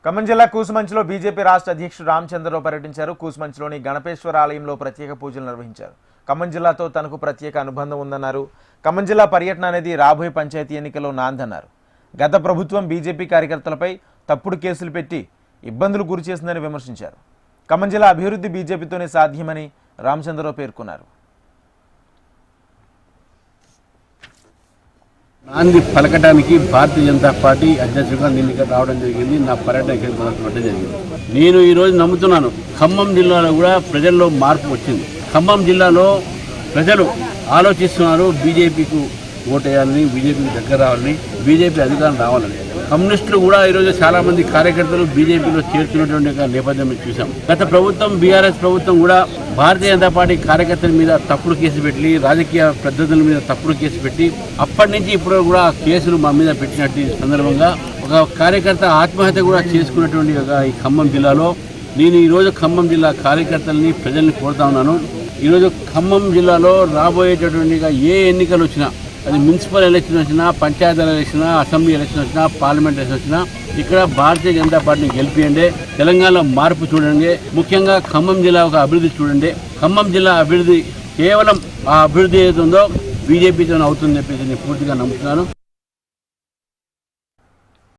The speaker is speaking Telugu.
ఖమ్మం జిల్లా కూసుమంచిలో బీజేపీ రాష్ట్ర అధ్యక్షుడు రామచంద్రరావు పర్యటించారు. కూసుమంచిలోని గణపేశ్వర ఆలయంలో ప్రత్యేక పూజలు నిర్వహించారు. ఖమ్మం జిల్లాతో తనకు ప్రత్యేక అనుబంధం ఉందన్నారు. ఖమ్మం జిల్లా పర్యటన అనేది రాబోయే పంచాయతీ ఎన్నికల్లో నాందన్నారు. గత ప్రభుత్వం బీజేపీ కార్యకర్తలపై తప్పుడు కేసులు పెట్టి ఇబ్బందులు గురిచేసిందని విమర్శించారు. ఖమ్మం జిల్లా అభివృద్ధి బీజేపీతోనే సాధ్యమని రామచంద్రరావు పేర్కొన్నారు. నాంది పలకటానికి భారతీయ జనతా పార్టీ అధ్యక్షుడిగా నేను ఇక్కడ రావడం జరిగింది. నా పర్యటన ఇక్కడ మొదలుపెట్టడం జరిగింది. నేను ఈరోజు నమ్ముతున్నాను, ఖమ్మం జిల్లాలో కూడా ప్రజల్లో మార్పు వచ్చింది. ఖమ్మం జిల్లాలో ప్రజలు ఆలోచిస్తున్నారు, బీజేపీకి ఓటేయాలని, బీజేపీకి దగ్గర రావాలని, బీజేపీ అధికారం రావాలని. కమ్యూనిస్టులు కూడా ఈరోజు చాలా మంది కార్యకర్తలు బీజేపీలో చేరుతున్నటువంటి నేపథ్యం చూసాం. గత ప్రభుత్వం బీఆర్ఎస్ ప్రభుత్వం కూడా భారతీయ జనతా పార్టీ కార్యకర్తల మీద తప్పుడు కేసు పెట్టి, రాజకీయ పద్ధతుల మీద తప్పుడు కేసు పెట్టి, అప్పటి నుంచి ఇప్పుడు కూడా కేసులు మా మీద పెట్టినట్టు సందర్భంగా ఒక కార్యకర్త ఆత్మహత్య కూడా చేసుకున్నటువంటి ఈ ఖమ్మం జిల్లాలో నేను ఈరోజు ఖమ్మం జిల్లా కార్యకర్తలని, ప్రజల్ని కోరుతా ఉన్నాను. ఈరోజు ఖమ్మం జిల్లాలో రాబోయేటటువంటి ఏ ఎన్నికలు వచ్చినా, అది మున్సిపల్ ఎలక్షన్ వచ్చినా, పంచాయతీ ఎలక్షన్, అసెంబ్లీ ఎలక్షన్ వచ్చినా, పార్లమెంట్ ఎలక్షన్ వచ్చినా ఇక్కడ భారతీయ జనతా పార్టీని గెలిపియండి. తెలంగాణలో మార్పు చూడండి. ముఖ్యంగా ఖమ్మం జిల్లా ఒక అభివృద్ధి చూడండి. ఖమ్మం జిల్లా అభివృద్ధి కేవలం ఆ అభివృద్ధి ఏదైతుందో బీజేపీతో అవుతుందని చెప్పేసి నేను పూర్తిగా నమ్ముతున్నాను.